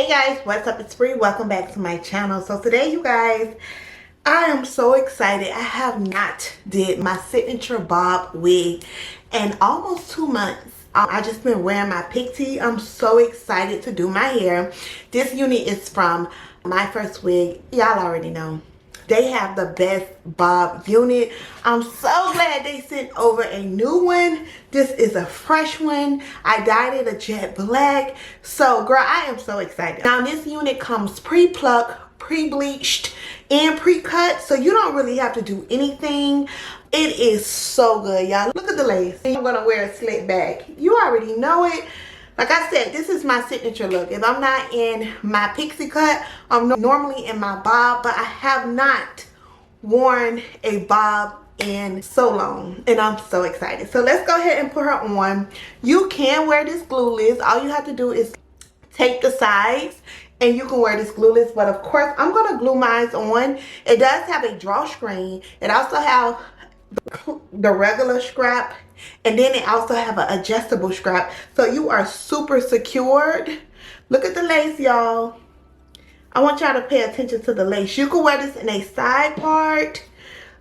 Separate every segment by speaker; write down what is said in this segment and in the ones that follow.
Speaker 1: Hey guys, what's up? It's Bree. Welcome back to my channel. So today, you guys, I am so excited. I have not did my signature bob wig in almost 2 months. I just been wearing my PRETTYBREEMUA. I'm so excited to do my hair. This unit is from My First Wig. Y'all already know. They have the best bob unit. I'm so glad they sent over a new one. This is a fresh one. I dyed it a jet black. So girl, I am so excited. Now this unit comes pre-plucked, pre-bleached, and pre-cut. So you don't really have to do anything. It is so good, y'all. Look at the lace. I'm gonna wear a slit back. You already know it. Like I said, this is my signature look. If I'm not in my pixie cut, I'm normally in my bob, but I have not worn a bob in so long, and I'm so excited. So let's go ahead and put her on. You can wear this glueless. All you have to do is take the sides and you can wear this glueless, but of course I'm gonna glue mine on. It does have a drawstring. It also have the regular strap, and then it also have an adjustable strap, so you are super secured. Look at the lace, y'all. I want y'all to pay attention to the lace. You can wear this in a side part.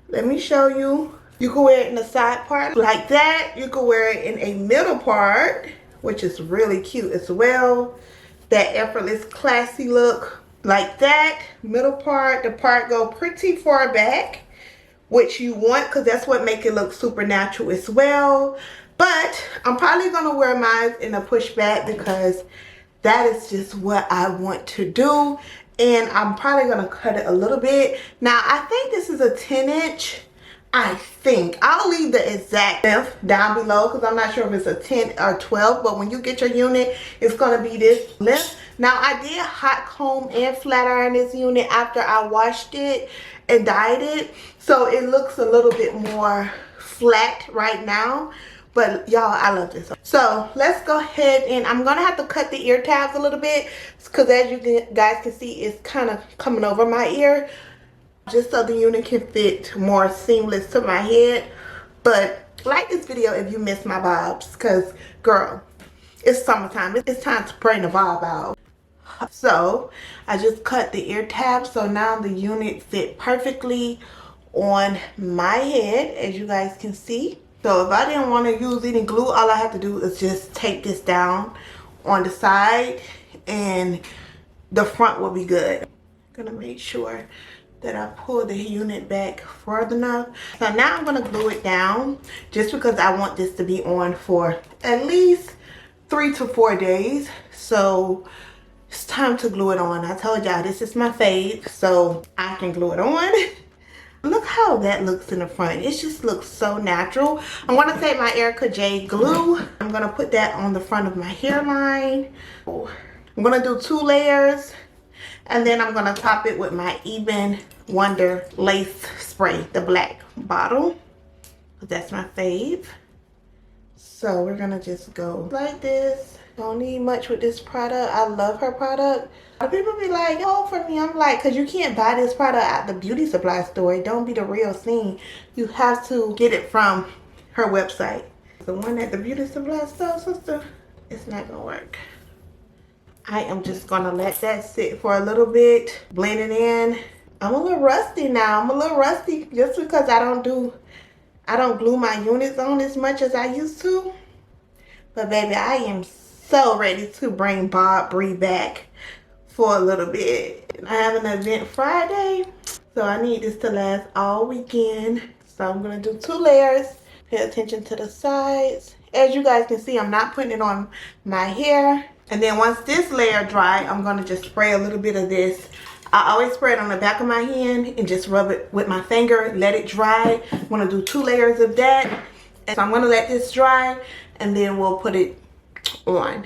Speaker 1: Let me show you. You can wear it in the side part like that. You can wear it in a middle part, which is really cute as well. That effortless classy look like that. Middle part, the part go pretty far back, which you want, because that's what make it look super natural as well. But I'm probably gonna wear mine in a pushback because that is just what I want to do, and I'm probably gonna cut it a little bit. Now I think this is a 10-inch. I think I'll leave the exact length down below because I'm not sure if it's a 10 or 12, but when you get your unit, it's gonna be this length. Now I did hot comb and flat iron this unit after I washed it and dyed it, so it looks a little bit more flat right now. But y'all, I love this. So let's go ahead, and I'm gonna have to cut the ear tabs a little bit because as you guys can see, it's kind of coming over my ear, just so the unit can fit more seamless to my head. But like this video if you miss my bobs, because girl, it's summertime. It's time to bring the bob out. So I just cut the ear tabs, so now the unit fit perfectly on my head, as you guys can see. So if I didn't want to use any glue, all I have to do is just tape this down on the side and the front will be good. I'm gonna make sure that I pull the unit back far enough. So now I'm gonna glue it down, just because I want this to be on for at least 3 to 4 days. So it's time to glue it on. I told y'all this is my fave, so I can glue it on. Look how that looks in the front. It just looks so natural. I'm gonna take my Erica J glue. I'm gonna put that on the front of my hairline. I'm gonna do 2 layers, and then I'm gonna top it with my Even Wonder lace spray, the black bottle. That's my fave. So we're gonna just go like this. Don't need much with this product. I love her product. People be like, oh, for me, I'm like, because you can't buy this product at the beauty supply store. It don't be the real thing. You have to get it from her website. The one at the beauty supply store, sister, it's not gonna work. I am just gonna let that sit for a little bit, blend it in. I'm a little rusty now. I'm a little rusty just because I don't glue my units on as much as I used to. But baby, I am so ready to bring Bob Bree back for a little bit. I have an event Friday, so I need this to last all weekend. So I'm gonna do 2 layers. Pay attention to the sides. As you guys can see, I'm not putting it on my hair. And then once this layer dry, I'm gonna just spray a little bit of this. I always spray it on the back of my hand and just rub it with my finger, let it dry. I'm gonna do 2 layers of that. And so I'm gonna let this dry, and then we'll put it on.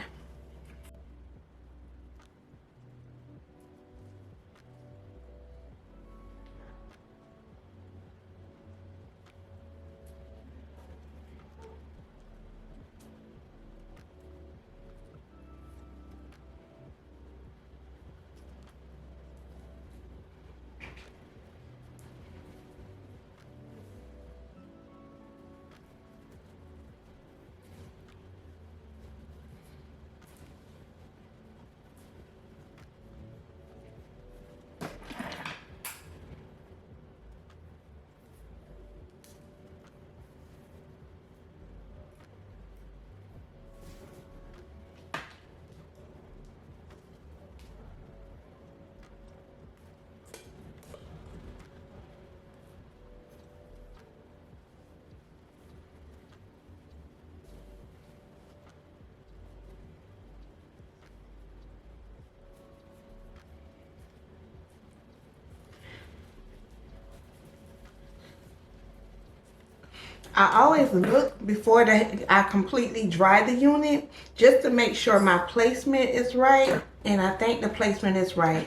Speaker 1: I always look before I completely dry the unit just to make sure my placement is right, and I think the placement is right.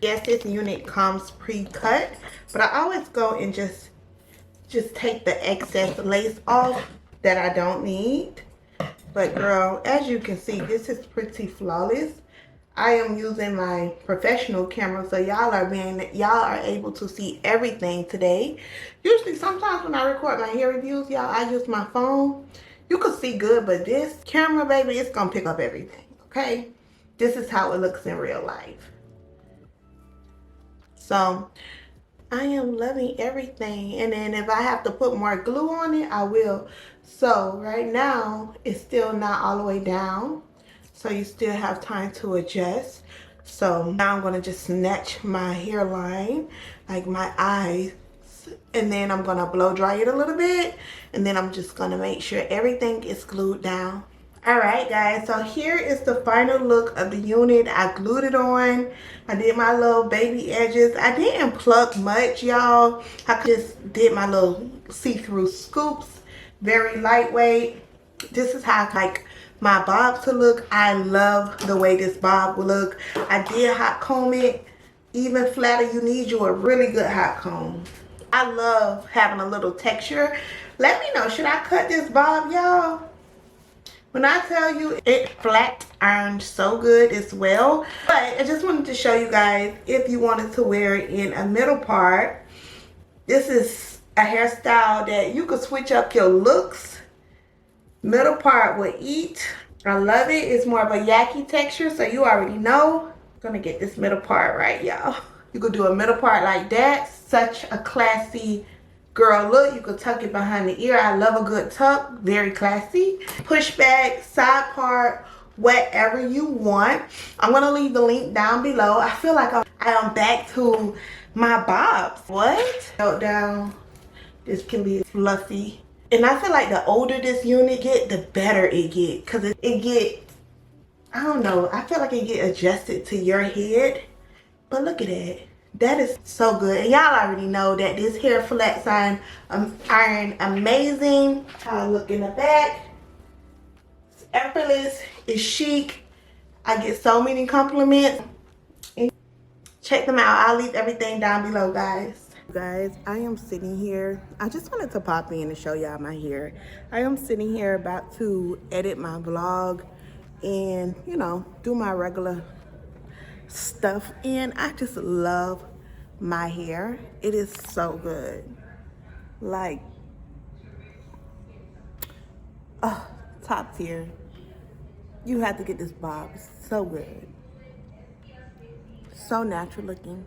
Speaker 1: Yes, this unit comes pre-cut, but I always go and just take the excess lace off that I don't need. But girl, as you can see, this is pretty flawless. I am using my professional camera, so y'all are able to see everything today. Usually, sometimes when I record my hair reviews, y'all, I use my phone. You can see good, but this camera, baby, it's gonna pick up everything, okay? This is how it looks in real life. So, I am loving everything. And then if I have to put more glue on it, I will. So, right now, it's still not all the way down. So you still have time to adjust. So now I'm gonna just snatch my hairline, like my eyes, and then I'm gonna blow dry it a little bit, and then I'm just gonna make sure everything is glued down. All right, guys, so here is the final look of the unit. I glued it on. I did my little baby edges. I didn't pluck much, y'all. I just did my little see-through scoops, very lightweight. This is how I like my bob to look. I love the way this bob will look. I did hot comb it. Even flatter, you need you a really good hot comb. I love having a little texture. Let me know, should I cut this bob, y'all? When I tell you, it flat ironed so good as well. But I just wanted to show you guys, if you wanted to wear it in a middle part, this is a hairstyle that you could switch up your looks. Middle part will eat. I love it. It's more of a Yaki texture, so you already know. I'm gonna get this middle part right, y'all. You could do a middle part like that. Such a classy girl look. You could tuck it behind the ear. I love a good tuck. Very classy. Push back, side part, whatever you want. I'm gonna leave the link down below. I feel like I am back to my bobs. What? Held down. This can be fluffy. And I feel like the older this unit get, the better it get. Because it get, I don't know, I feel like it get adjusted to your head. But look at that. That is so good. And y'all already know that this hair flat iron amazing. How I look in the back. It's effortless. It's chic. I get so many compliments. And check them out. I'll leave everything down below, guys. Guys, I am sitting here. I just wanted to pop in and show y'all my hair. I am sitting here about to edit my vlog and, you know, do my regular stuff. And I just love my hair. It is so good. Like, oh, top tier. You have to get this bob. It's so good. So natural looking.